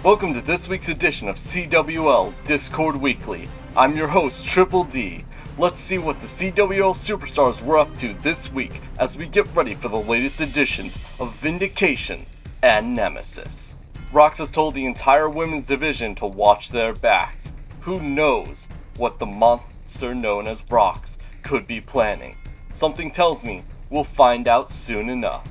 Welcome to this week's edition of CWL Discord Weekly. I'm your host, Triple D. Let's see what the CWL superstars were up to this week as we get ready for the latest editions of Vindication and Nemesis. Rox has told the entire women's division to watch their backs. Who knows what the monster known as Rox could be planning? Something tells me we'll find out soon enough.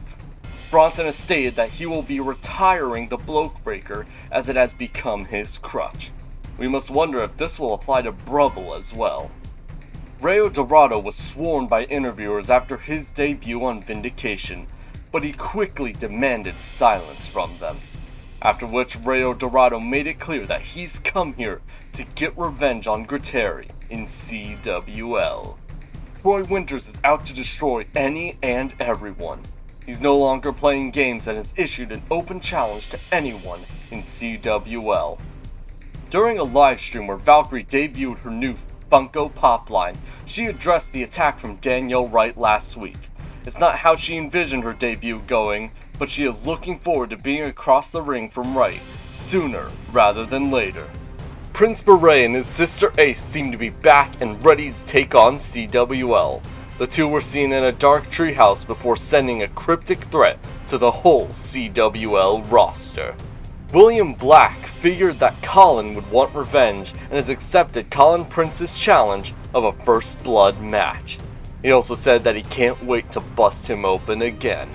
Bronson has stated that he will be retiring the bloke breaker as it has become his crutch. We must wonder if this will apply to Brubble as well. Rayo Dorado was sworn by interviewers after his debut on Vindication, but he quickly demanded silence from them. After which Rayo Dorado made it clear that he's come here to get revenge on Griteri in CWL. Troy Winters is out to destroy any and everyone. He's no longer playing games and has issued an open challenge to anyone in CWL. During a livestream where Valkyrie debuted her new Funko Pop line, she addressed the attack from Danielle Wright last week. It's not how she envisioned her debut going, but she is looking forward to being across the ring from Wright sooner rather than later. Prince Beret and his sister Ace seem to be back and ready to take on CWL. The two were seen in a dark treehouse before sending a cryptic threat to the whole CWL roster. William Black figured that Colin would want revenge and has accepted Colin Prince's challenge of a first blood match. He also said that he can't wait to bust him open again.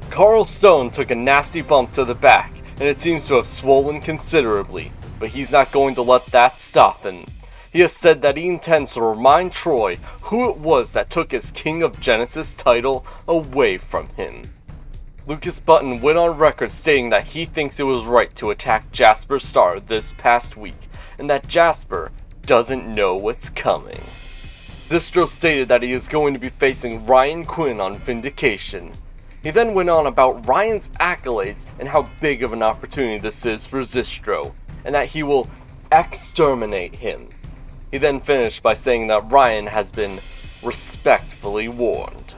Carl Stone took a nasty bump to the back and it seems to have swollen considerably, but he's not going to let that stop him. He has said that he intends to remind Troy who it was that took his King of Genesis title away from him. Lucas Button went on record stating that he thinks it was right to attack Jasper Star this past week, and that Jasper doesn't know what's coming. Zistro stated that he is going to be facing Ryan Quinn on Vindication. He then went on about Ryan's accolades and how big of an opportunity this is for Zistro, and that he will exterminate him. He then finished by saying that Ryan has been respectfully warned.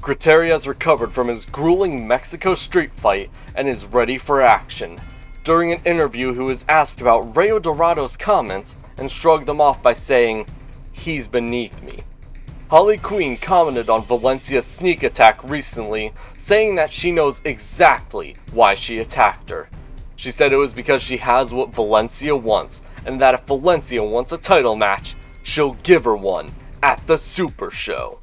Griteri has recovered from his grueling Mexico street fight and is ready for action. During an interview, he was asked about Rayo Dorado's comments and shrugged them off by saying, "He's beneath me." Holly Queen commented on Valencia's sneak attack recently, saying that she knows exactly why she attacked her. She said it was because she has what Valencia wants, and that if Valencia wants a title match, she'll give her one at the Super Show.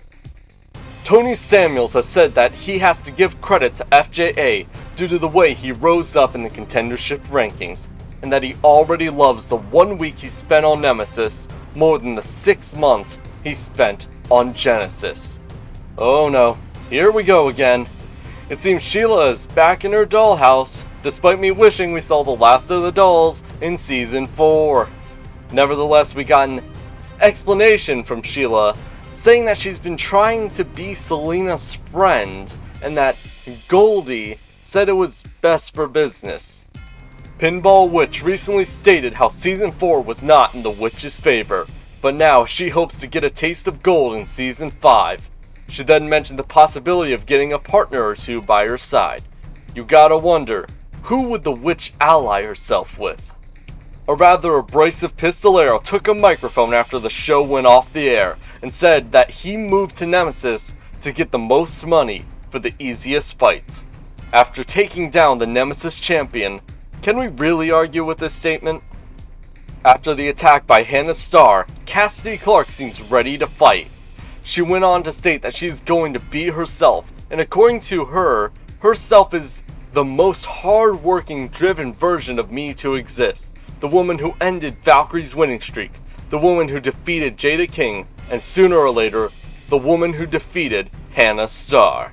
Tony Samuels has said that he has to give credit to FJA due to the way he rose up in the contendership rankings, and that he already loves the 1 week he spent on Nemesis more than the 6 months he spent on Genesis. Oh no, here we go again. It seems Sheila is back in her dollhouse, despite me wishing we saw the last of the dolls in Season 4. Nevertheless, we got an explanation from Sheila, saying that she's been trying to be Selena's friend, and that Goldie said it was best for business. Pinball Witch recently stated how Season 4 was not in the Witch's favor, but now she hopes to get a taste of gold in Season 5. She then mentioned the possibility of getting a partner or two by her side. You gotta wonder, who would the witch ally herself with? A rather abrasive pistolero took a microphone after the show went off the air and said that he moved to Nemesis to get the most money for the easiest fights. After taking down the Nemesis champion, can we really argue with this statement? After the attack by Hannah Starr, Cassidy Clark seems ready to fight. She went on to state that she's going to be herself, and according to her, herself is the most hard-working, driven version of me to exist. The woman who ended Valkyrie's winning streak, the woman who defeated Jada King, and sooner or later, the woman who defeated Hannah Starr.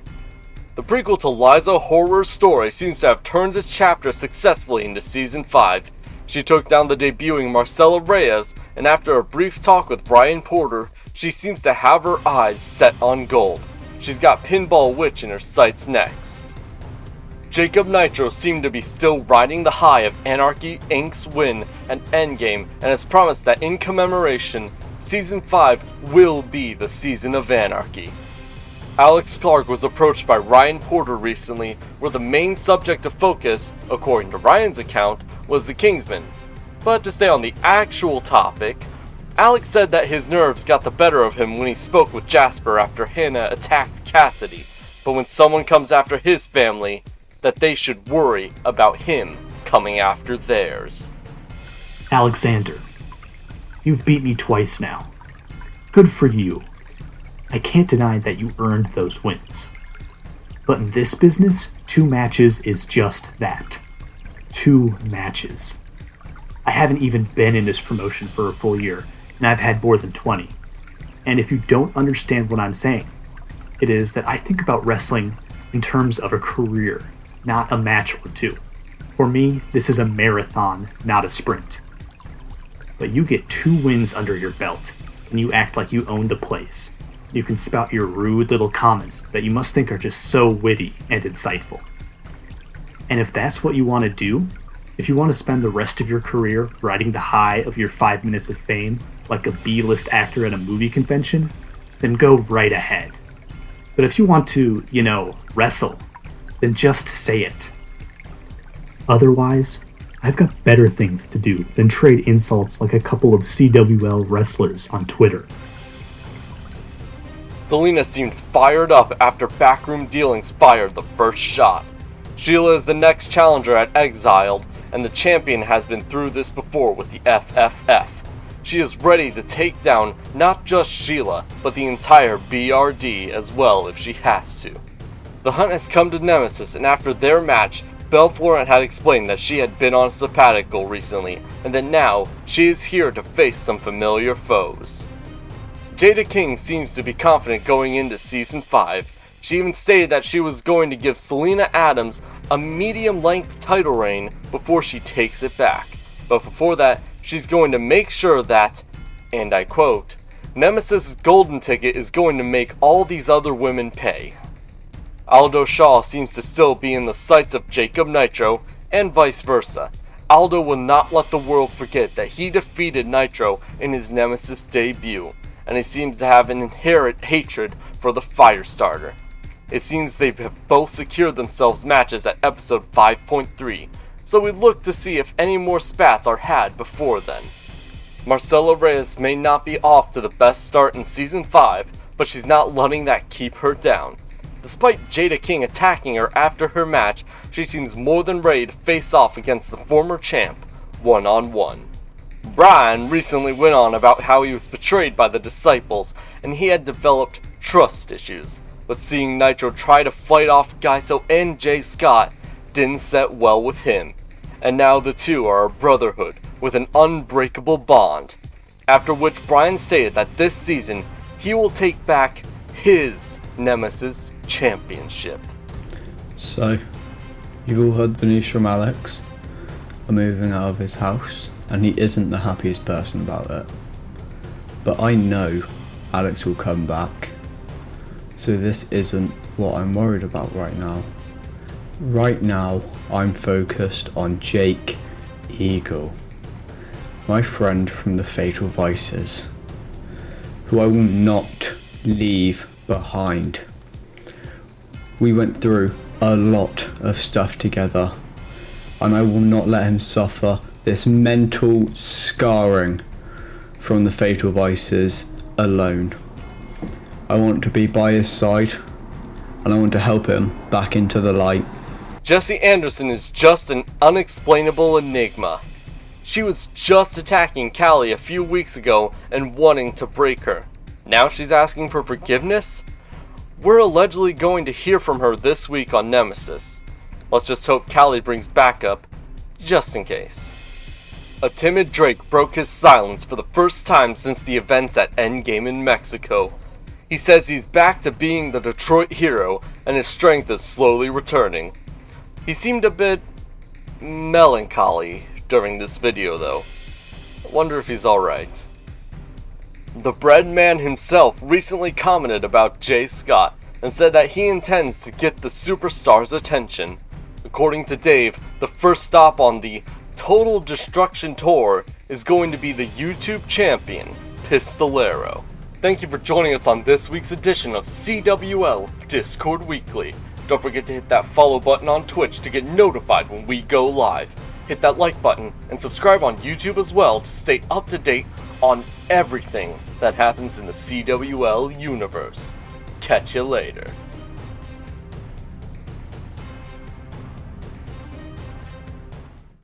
The prequel to Liza Horror's story seems to have turned this chapter successfully into Season 5. She took down the debuting Marcella Reyes, and after a brief talk with Brian Porter, she seems to have her eyes set on gold. She's got Pinball Witch in her sights next. Jacob Nitro seemed to be still riding the high of Anarchy Inc.'s win at Endgame and has promised that in commemoration, Season 5 will be the season of Anarchy. Alex Clark was approached by Ryan Porter recently, where the main subject of focus, according to Ryan's account, was the Kingsman. But to stay on the actual topic, Alex said that his nerves got the better of him when he spoke with Jasper after Hannah attacked Cassidy, but when someone comes after his family, that they should worry about him coming after theirs. Alexander, you've beat me twice now. Good for you. I can't deny that you earned those wins. But in this business, 2 matches is just that. 2 matches. I haven't even been in this promotion for a full year, and I've had more than 20. And if you don't understand what I'm saying, it is that I think about wrestling in terms of a career, not a match or 2. For me, this is a marathon, not a sprint. But you get 2 wins under your belt, and you act like you own the place. You can spout your rude little comments that you must think are just so witty and insightful. And if that's what you want to do, if you want to spend the rest of your career riding the high of your 5 minutes of fame like a B-list actor at a movie convention, then go right ahead. But if you want to, wrestle, then just say it. Otherwise, I've got better things to do than trade insults like a couple of CWL wrestlers on Twitter. Selena seemed fired up after Backroom Dealings fired the first shot. Sheila is the next challenger at Exiled, and the champion has been through this before with the FFF. She is ready to take down not just Sheila, but the entire BRD as well if she has to. The hunt has come to Nemesis, and after their match, Belle Florent had explained that she had been on a sabbatical recently, and that now she is here to face some familiar foes. Jada King seems to be confident going into Season 5. She even stated that she was going to give Selena Adams a medium-length title reign before she takes it back. But before that, she's going to make sure that, and I quote, Nemesis' golden ticket is going to make all these other women pay. Aldo Shaw seems to still be in the sights of Jacob Nitro, and vice versa. Aldo will not let the world forget that he defeated Nitro in his Nemesis debut, and he seems to have an inherent hatred for the Firestarter. It seems they have both secured themselves matches at episode 5.3, so we look to see if any more spats are had before then. Marcella Reyes may not be off to the best start in Season 5, but she's not letting that keep her down. Despite Jada King attacking her after her match, she seems more than ready to face off against the former champ, one-on-one. Brian recently went on about how he was betrayed by the Disciples, and he had developed trust issues, but seeing Nitro try to fight off Gaiso and Jay Scott didn't set well with him, and now the two are a brotherhood with an unbreakable bond, after which Brian stated that this season he will take back his Nemesis Championship. So, you've all heard the news from Alex. I'm moving out of his house, and he isn't the happiest person about it. But I know Alex will come back. So this isn't what I'm worried about right now. Right now, I'm focused on Jake Eagle, my friend from the Fatal Vices, who I will not leave behind. We went through a lot of stuff together, and I will not let him suffer this mental scarring from the Fatal Vices alone. I want to be by his side, and I want to help him back into the light. Jessie Anderson is just an unexplainable enigma. She was just attacking Callie a few weeks ago and wanting to break her. Now she's asking for forgiveness? We're allegedly going to hear from her this week on Nemesis. Let's just hope Callie brings backup, just in case. A timid Drake broke his silence for the first time since the events at Endgame in Mexico. He says he's back to being the Detroit hero and his strength is slowly returning. He seemed a bit melancholy during this video though. I wonder if he's alright. The Bread Man himself recently commented about Jay Scott and said that he intends to get the superstar's attention. According to Dave, the first stop on the Total Destruction Tour is going to be the YouTube champion, Pistolero. Thank you for joining us on this week's edition of CWL Discord Weekly. Don't forget to hit that follow button on Twitch to get notified when we go live. Hit that like button and subscribe on YouTube as well to stay up to date on everything that happens in the CWL universe. Catch you later.